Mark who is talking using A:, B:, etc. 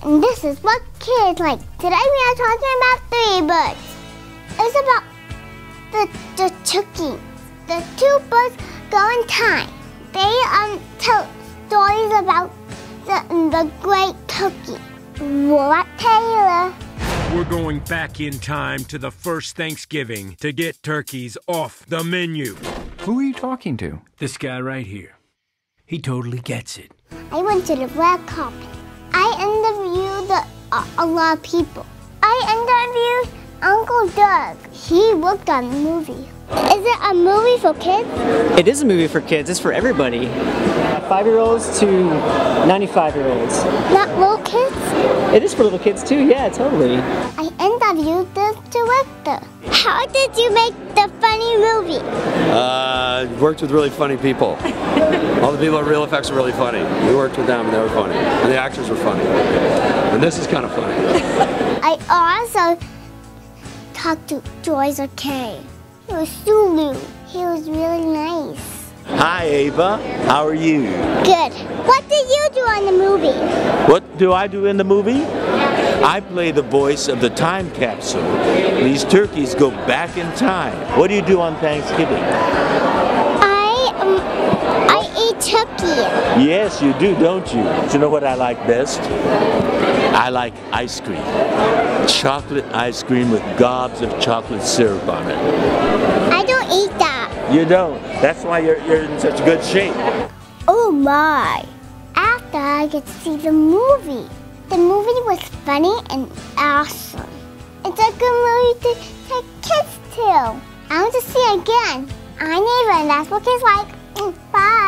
A: And this is what kids like. Today we are talking about Three Birds. It's about the turkeys. The two birds go in time. They tell stories about the great turkey. What, Taylor?
B: We're going back in time to the first Thanksgiving to get turkeys off the menu.
C: Who are you talking to?
B: This guy right here. He totally gets it.
A: I went to the red carpet. I interviewed a lot of people. I interviewed Uncle Doug. He worked on the movie. Is it a movie for kids?
D: It is a movie for kids. It's for everybody. 5-year-olds to 95-year-olds.
A: Not little kids?
D: It is for little kids too, yeah, totally.
A: I interviewed the director. How did you make the funny movie?
E: Worked with really funny people. All the people at Real Effects were really funny. We worked with them and they were funny. And the actors were funny. And this is kind of funny.
A: I also talked to George Kay. He was Sulu. He was really nice.
F: Hi, Ava. How are you?
A: Good. What did you do on the movie?
F: What do I do in the movie? I play the voice of the time capsule. These turkeys go back in time. What do you do on Thanksgiving?
A: I eat turkey.
F: Yes, you do, don't you? Do you know what I like best? I like ice cream. Chocolate ice cream with gobs of chocolate syrup on it.
A: I don't eat that.
F: You don't. That's why you're in such good shape.
A: Oh my. After I get to see the movie. The movie was funny and awesome. It's a good movie to take kids to. I want to see it again. I'm Ava and that's what kids like. Bye.